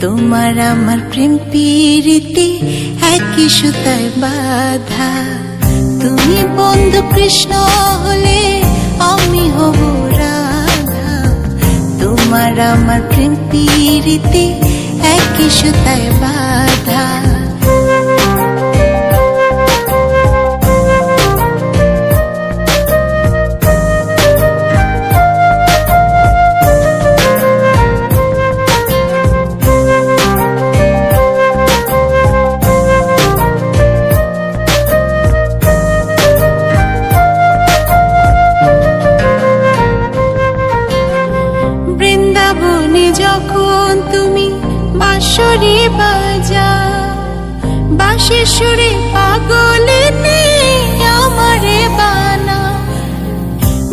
তোমার আমার প্রেম প্রীতি একই সুতায় বাঁধা। তুমি বন্ধু কৃষ্ণ হলে আমি হব রাধা। তোমার আমার প্রেম প্রীতি একই সুতায় বাঁধা। যখন তুমি বাঁশরি বাজাও, বাঁশির সুরে পাগলে আমারে বানাও।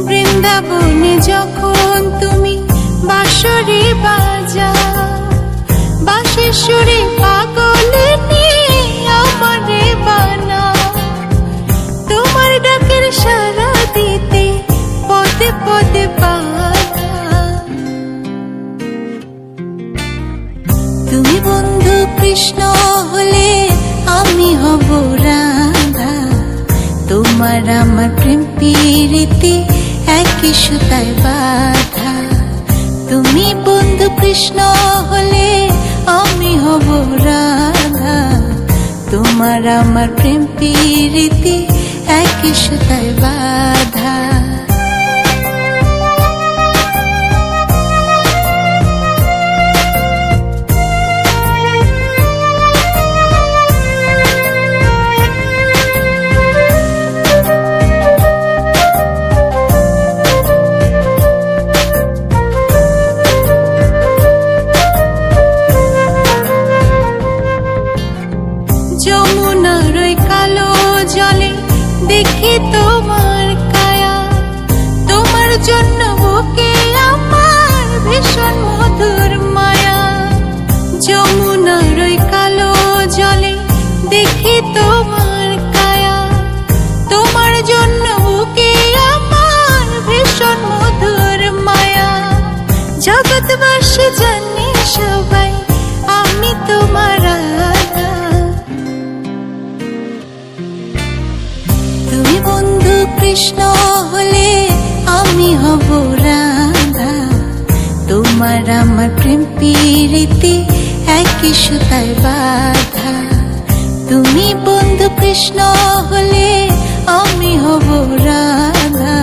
বৃন্দাবনে যখন তুমি বাঁশরি বাজাও, বাঁশির সুরে পাগলে আমারে বানাও। তোমার ডাকের সাড়া দিতে পদে পদে তুমি বন্ধু কৃষ্ণ হলে আমি হব রাধা। তোমার আমার প্রেম প্রীতি একই সুতায় বাঁধা। তুমি বন্ধু কৃষ্ণ হলে আমি হব রাধা। তোমার আমার প্রেম প্রীতি একই সুতায় বাঁধা। যমুনার ওই কালো জলে দেখি তোমার কায়া। তোমার জন্য বুকে আমার ভীষণ মধুর মায়া। যমুনার ওই কালো জলে দেখি তোমার কায়া। তোমার জন্য বুকে আমার ভীষণ মধুর মায়া। জগৎবাসী জানে সবাই আমি তোমার রাধা। তুমি বন্ধু কৃষ্ণ হলে আমি হব রাধা। তোমার আমার প্রেম প্রীতি একই সুতায় বাঁধা। তুমি বন্ধু কৃষ্ণ হলে আমি হব রাধা।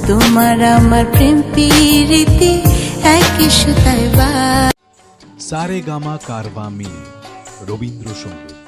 তোমার আমার প্রেম প্রীতি একই সুতায় বাঁধা। সারেগামা কারবা মিনি রবীন্দ্রসঙ্গীত।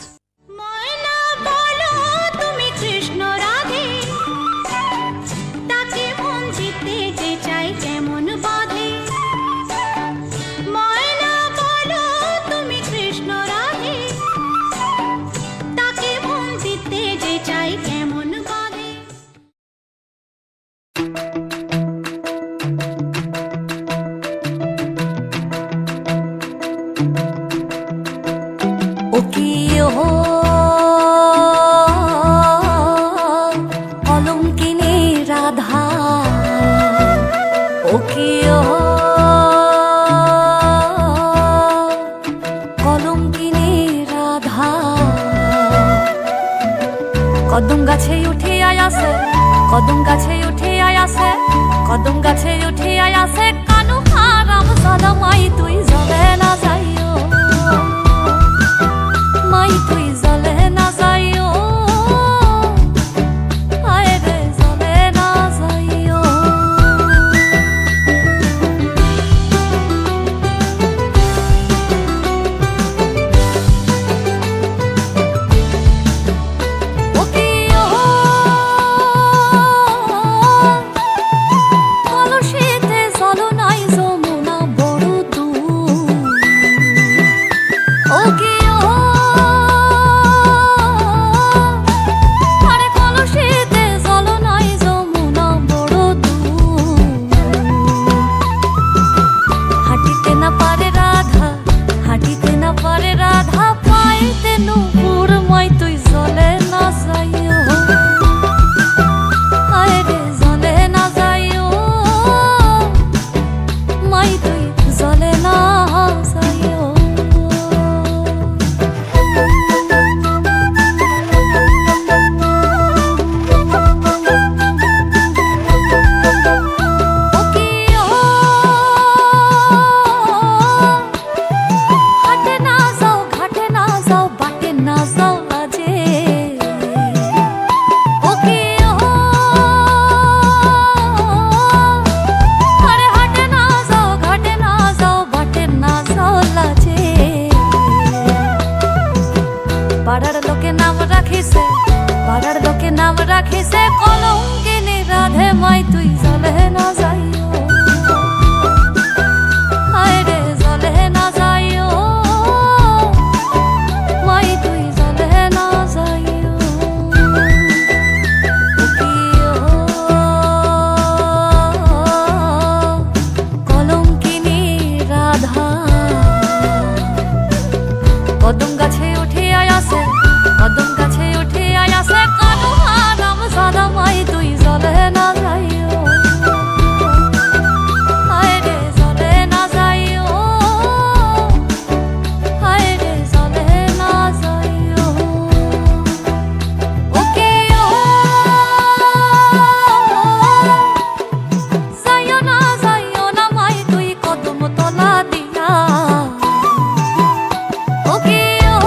অলঙ্কিনী রাধা ও কি অলঙ্কিনী রাধা। কদম গাছে উঠে আয়াসে, কদম গাছে উঠে আয়াসে, কদম গাছে উঠে আয়াসে। কানু হারাম সাদা মাই তুই জলে না যাইও, মাই তুই জলে না যাইও। আয় রে জলে না যাইও। কলসিতে জল নাই যমুনা বড় দূর। রাখিছে কলঙ্কিনী রাধে মাই তুই জলে না যাইও, হায় রে জলে না যাইও, মাই তুই জলে না যাইও। কলঙ্কিনী রাধা কদম গাছে উঠে আয়াসে, কদম গাছে উঠে আয়াসে কানু হারাম সাদা মাই তুই জলে না যাইও, হায় রে জলে না যাইও, হায় রে জলে না যাইও। ওকে ও যাইও না মাই তুই কদম তলা দিয়া, ওকে ও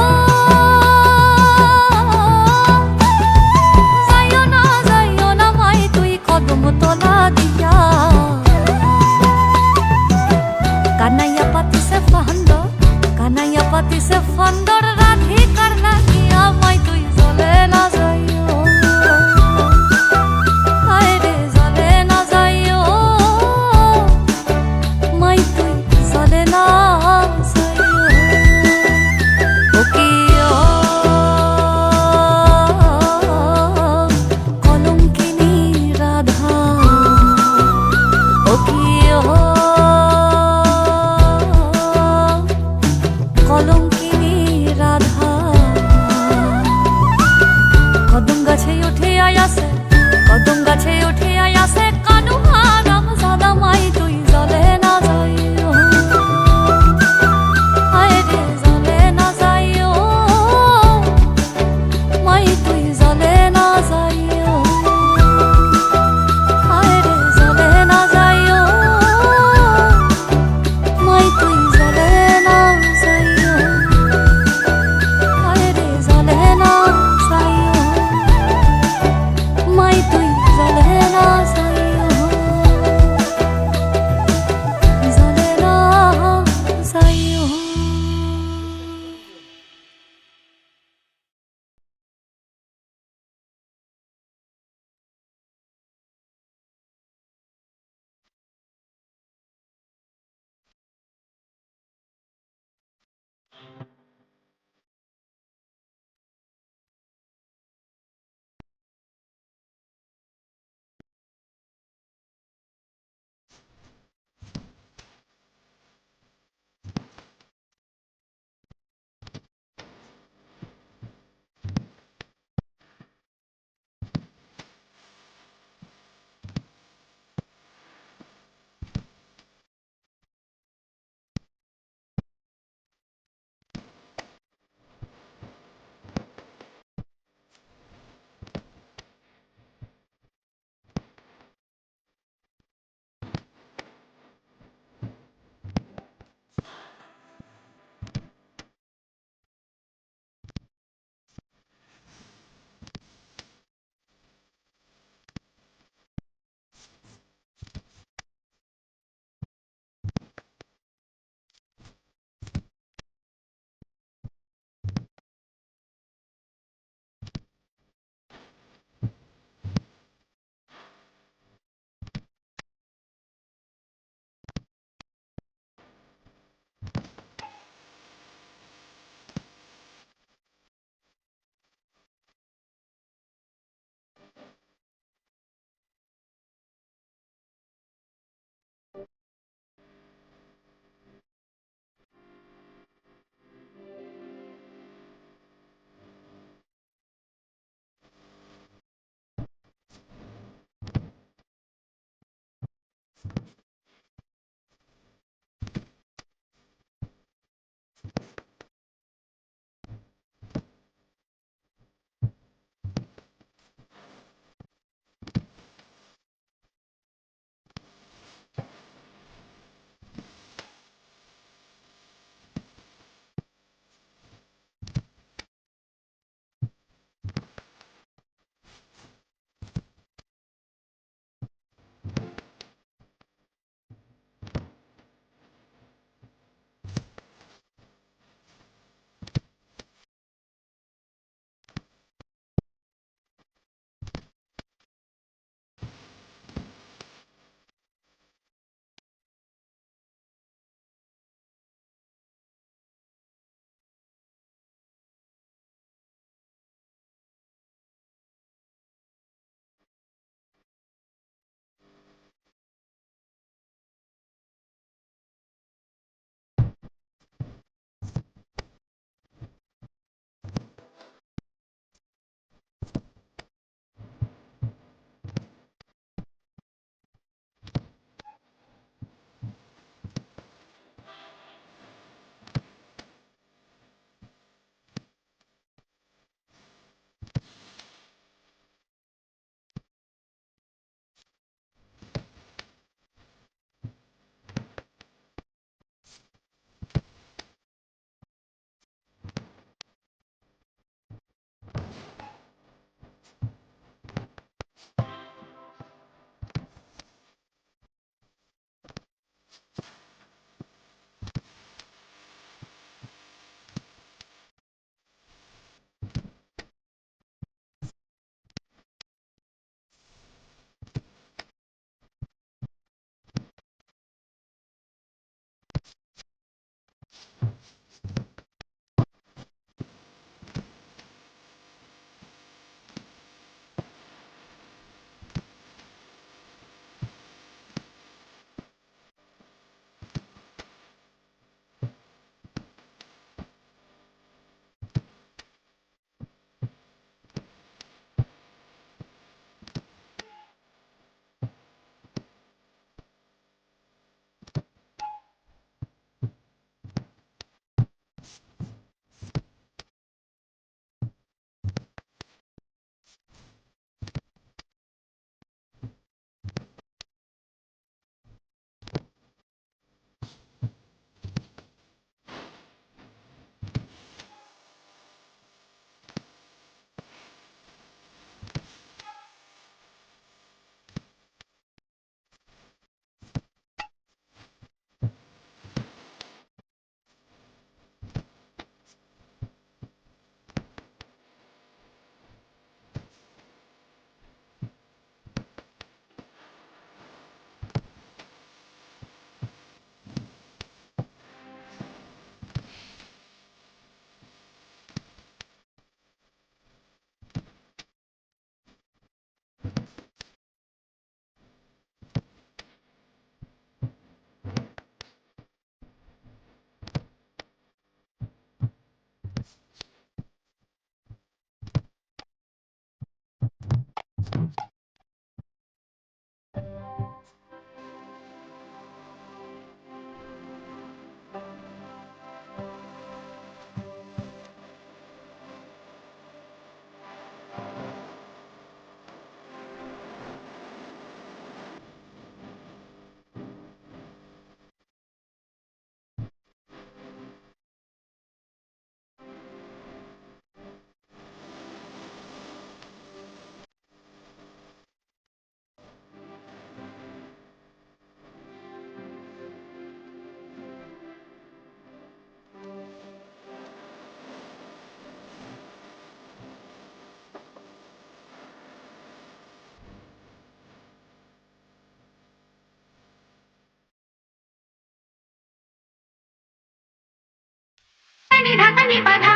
ধাতানি পাধা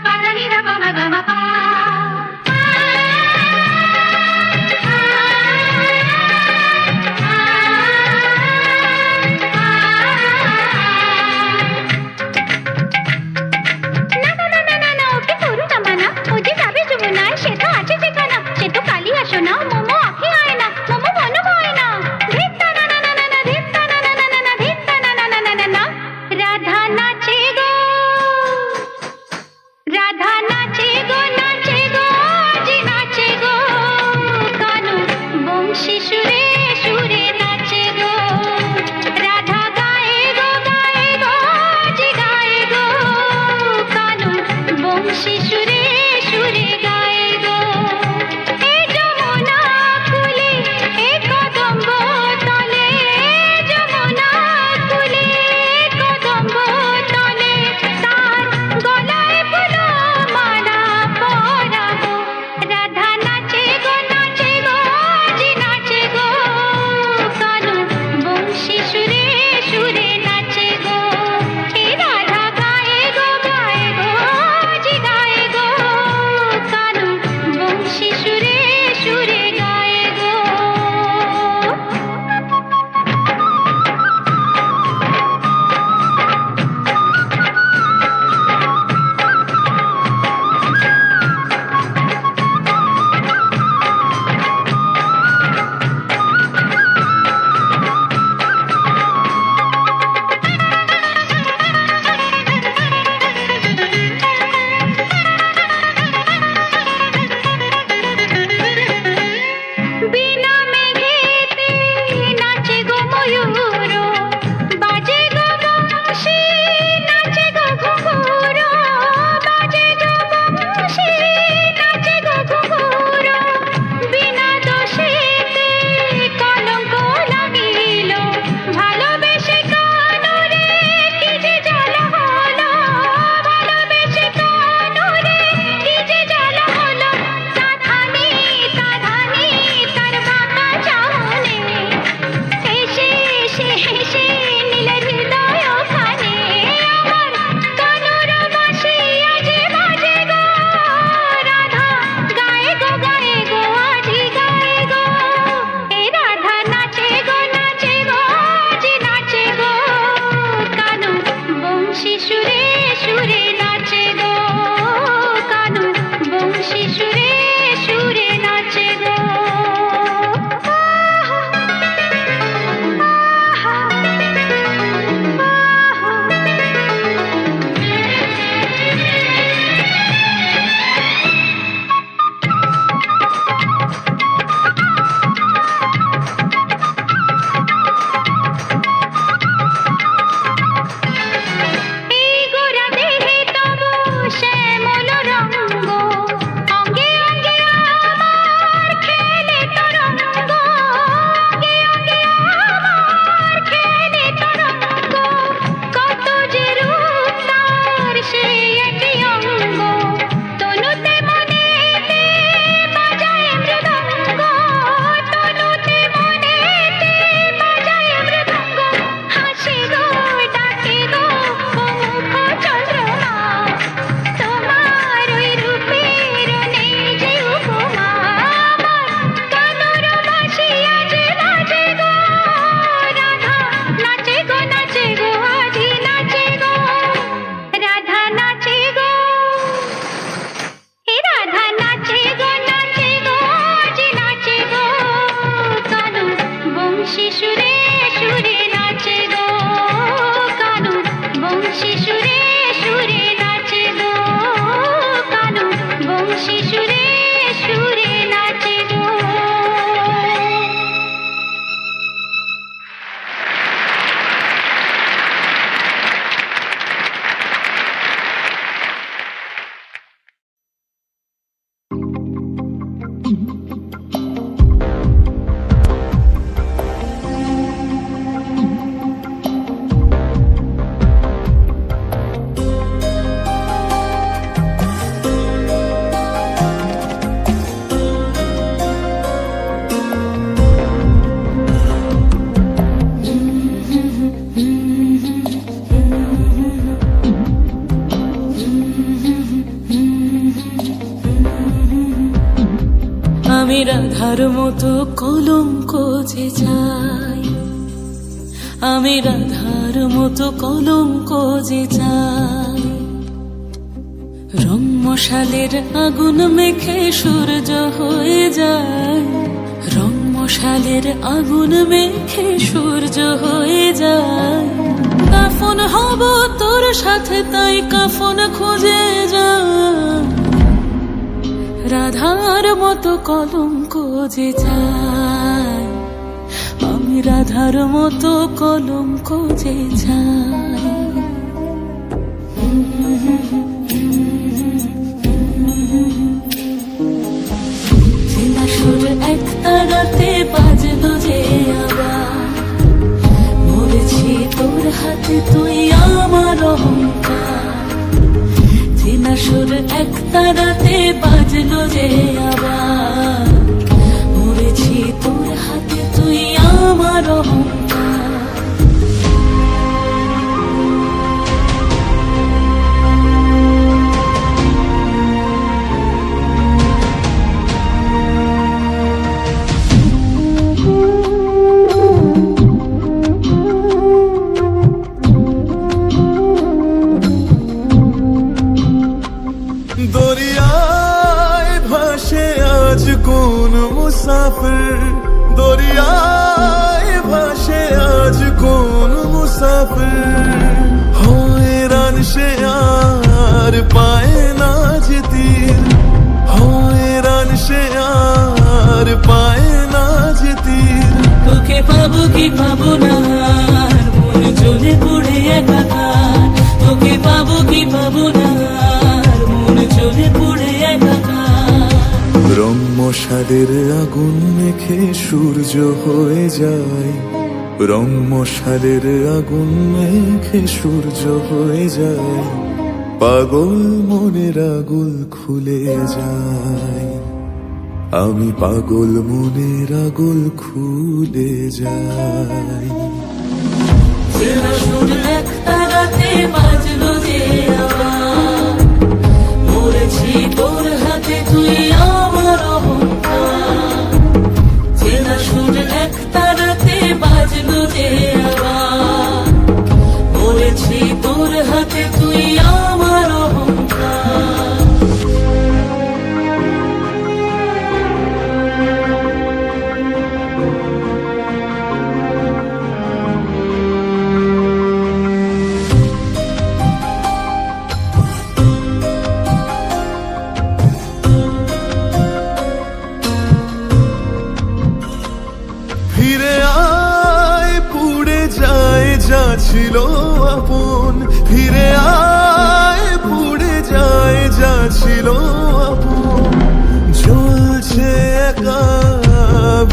পাদানি রা পা মা গা মা পা আমি রাধার মতো কলঙ্ক যে চাই, আমি রাধার মতো কলঙ্ক যে চাই। রং মশালের আগুন মেখে সূর্য হয়ে যায়, রং মশালের আগুন মেখে সূর্য হয়ে যায়। কাফন হব তোর সাথে তাই কাফন খুঁজে যায়, রাধার মতো কলঙ্ক যে চাই, আমি রাধার মতো কলঙ্ক যে চাই। চেনা সুর এক তারাতে বাজলো যে আবার, মরেছি তোর হাতে তুই আমার অহংকার। চেনা সুর এক তারাতে বাজলো যে আবার, মরেছি তোর হাতে তুই আমার অহংকার। দরিয়ায় ভাসে আজ কোন মুসাফির, দরিয়ায় ভাসে আজ কোন মুসাফির। হয়রান সে আর পায় না যে তীর, হয়রান সে আর পায় না যে তীর। তোকে পাবো কি পাবো না আর মন জ্বলে পড়ে একাকার, তোকে পাবো কি পাবো না আর মন জ্বলে পড়ে একাকার। রং মশালের আগুন মেখে সূর্য হয়ে যায়, রং মশালের আগুন মেখে সূর্য হয়ে যায়। পাগল মনের আগুল খুলে যায়, আমি পাগল মনের আগুল খুলে যাই। চেনা সুর এক তারাতে বাজলো যে আবার, মরেছি তোর হাতে তুই আমার অহংকার। চেনা সুর এক তারাতে বাজলো যে আবার, মরেছি তোর হাতে তুই আমার অহংকার। ফিরে আয় পুড়ে যায় যা ছিল আপন, ফিরে আয় পুড়ে যায় যা ছিল আপন। জ্বলছে একা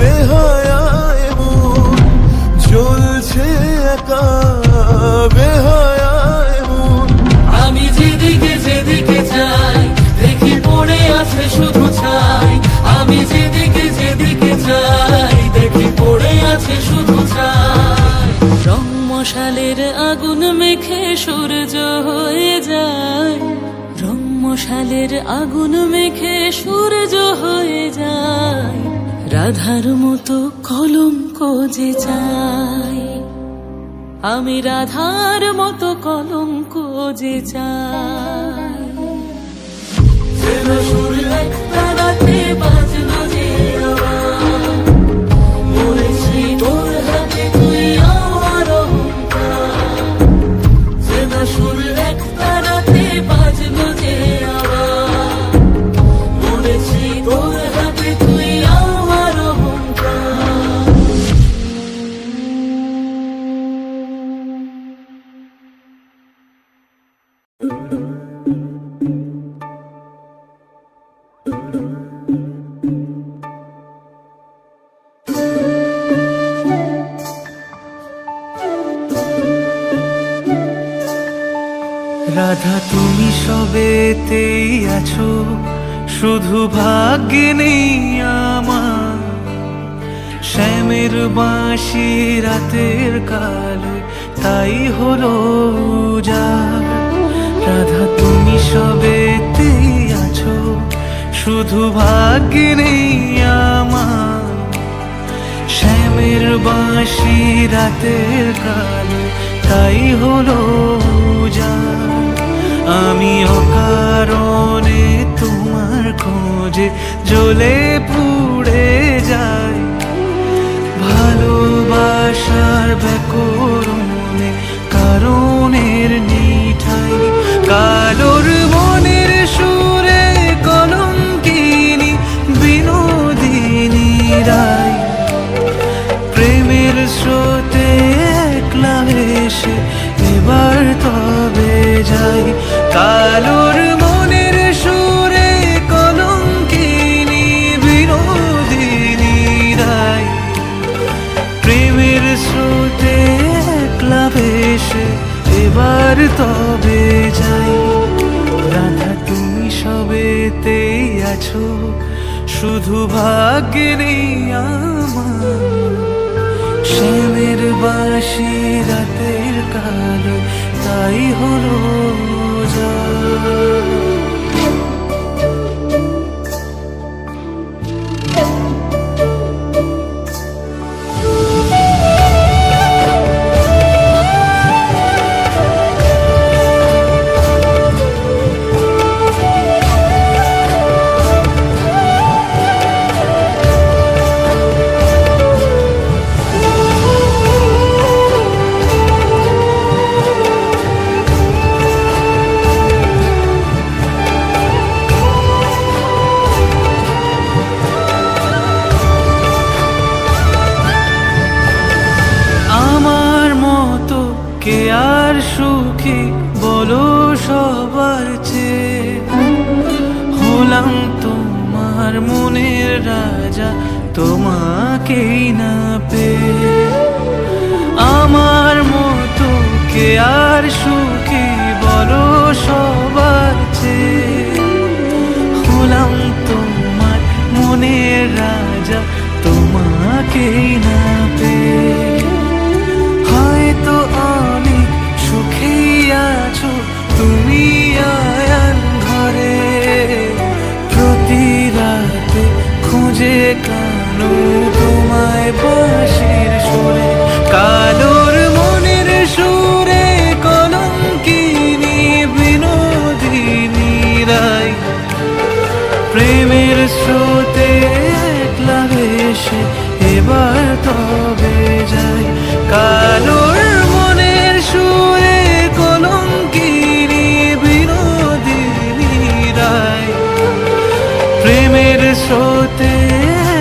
বেহায়ায় মন, জ্বলছে একা বেহায়ায় মন। আমি যেদিকে যেদিকে যাই দেখি পড়ে আছে শুধু ছাই, আমি যেদিকে যেদিকে যাই দেখি পড়ে আছে শুধু ছাই। রং মশালের আগুন মেখে সূর্য হয়ে যায়, রং মশালের আগুন মেখে সূর্য হয়ে যায়। রাধার মতো কলঙ্ক যে চাই, আমি রাধার মতো কলঙ্ক যে চাই। চেনা সুর এক তারাতে বাজলো যে আবার, মরেছি তোর হাতে তুই আমার অহংকার। চেনা সুর এক তারাতে বাজলো যে আবার, মরেছি তোর হাতে তুই আমার অহংকার। রাধা তুমি সবেতেই আছো, শুধু ভাগ্যে নেই আমার। শ্যামের বাঁশি রাতের কালো তাই হলো উজাড়। রাধা তুমি সবেতেই আছো, শুধু ভাগ্যে নেই আমার। শ্যামের বাঁশি রাতের কালো তাই হলো উজাড়। আমি অকারণে তোমার খোঁজে জ্বলে পুড়ে যাই, ভালোবাসার ব্যাকরণে কারণের নিঠাই। কালোর মনের সুরে কলঙ্কিনী বিনোদিনী রায়, প্রেমের স্রোতে একলা ভেসে এবার তবে যাই। কালোর মনের সুরে কলঙ্কিনী বিনোদিনী রায়, প্রেমের স্রোতে একলা ভেসে এবার তবে যাই। রাধা তুমি সবেতেই আছো, শুধু ভাগ্যে নেই আমার। শ্যামের বাঁশি রাতের কালো তাই হলো উজাড়। কে আর সুখী বলো সবার চেয়ে, হলাম তোমার মনের রাজা তোমাকেই না পেয়ে। আমার মতো কে আর সুখী বলো সবার চেয়ে, হলাম তোমার মনের রাজা তোমাকেই না পেয়ে। হয়তো অনেক সুখেই আছো তুমি আয়ান ঘরে, প্রতি রাতে খুঁজে কানো তোমায় বাঁশির সুরে। কালোর মনের সুরে কলঙ্কিনী বিনোদিনী রায়, প্রেমের স্রোতে একলা ভেসে এবার তবে যাই। কালোর মনের সুরে কলঙ্কিনী বিনোদিনী রায়, প্রেমের স্রোতে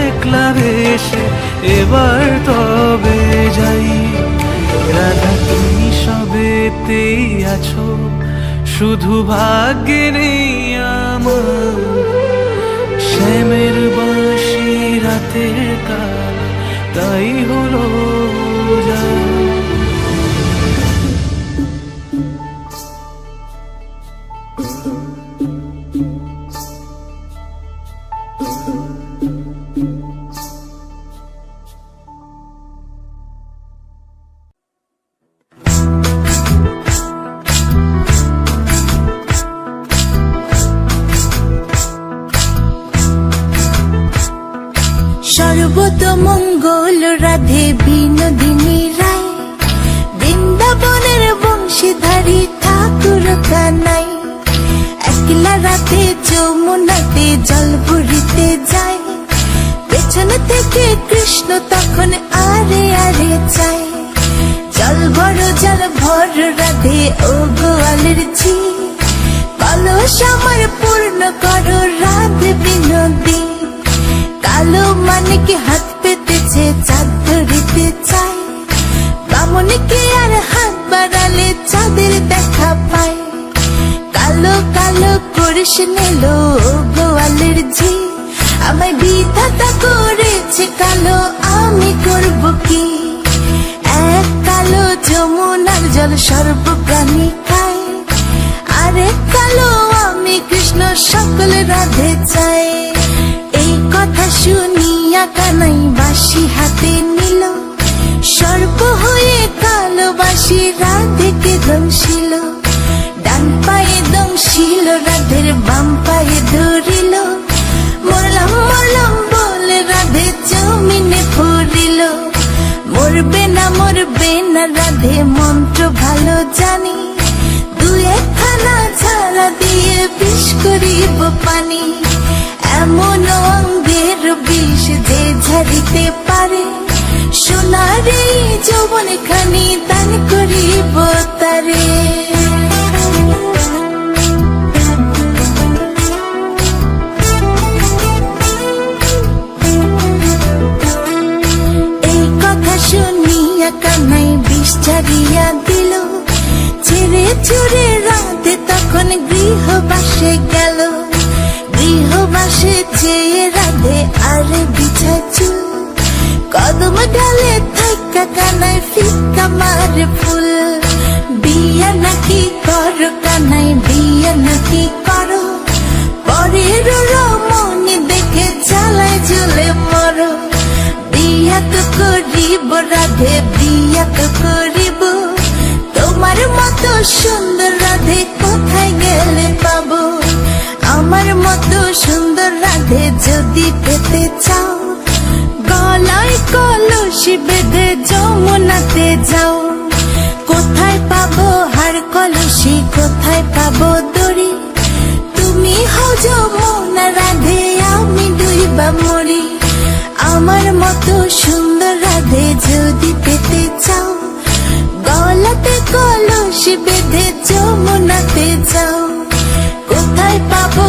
একলা ভেসে এবার তবে যাই। রাধা তুমি সবেতেই আছো, শুধু ভাগ্যে নেই আমার। শ্যামের বাঁশি রাতের কালো তাই হলো উজাড়। সর্বতমঙ্গল রাধে বিনোদিনী রায়, বৃন্দাবনের বংশীধারী ঠাকুর কানাই। একলা রাতে যমুনাতে জল ভরিতে যায়, পেছন থেকে কৃষ্ণ তখন আরে আরে চায়। জল ভর রাধে ও গোয়ালের ঝি, কলস আমার পূর্ণ করো রাধে বিনোদী। কালো মানিক হাত পেতেছে চাঁদ ধরিতে চায়, বামনকে আর হাত বাড়ালে চাঁদের দেখা পায়। কালো কালো করিস নিলো গোয়ালের ঝি, আমায় বিধাতা করেছে কালো আমি করব কি। এক কালো যমুনার জল সর্বপ্রাণী খায়, আরেক কালো আমি কৃষ্ণ সকল রাধে চাই। এই কথা শুনিয়া কানাই বাঁশি হাতে নিল, সর্প হয়ে কালো বাঁশি রাধেকে দংশিল। ডান পায়ে দংশিল রাধের বাম পায়ে ধরিল, মরলাম মরলাম বলে রাধে জমিনে পড়িল। মরবে না রাধে মন্ত্র ভালো জানি, দুই একখানা ছাড়া দিয়ে বিষ করিব পানি। এমন অঙ্গের বিষ যে ঝাড়িতে পারে, সোনার এই যৌবন খানি দান করিব তারে। এই কথা শুনিয়া কানাই বিষ ছাড়িয়া দিল, ছেড়ে চুরে রাতে তখন গৃহবাসে গেল। গৃহবাসে চেয়ে রাধে আর বিছায় চুল, কদম ডালে থাকা কানাই ফিক্কা মারে ফুল। বিয়া নাকি করো কানাই, বিয়া নাকি করো, পরের রমণী দেখে জ্বালায় জ্বলে মরো। বিয়া তো করিব রাধে, বিয়া তো করিব, তোমার মতো সুন্দর রাধে কোথায় গেলে পাবো। আমার মতো সুন্দর রাধে যদি পেতে চাও, গলায় কলসি বেঁধে যমুনাতে যাও। কোথায় পাবো হার কলসি, কোথায় পাবো দড়ি, তুমি হও যমুনা রাধে আমি ডুইবা মরি। আমার মতো সুন্দর রাধে যদি পেতে চাও, গলাতে কলসি বেঁধে যমুনাতে যাও। কোথায় পাবো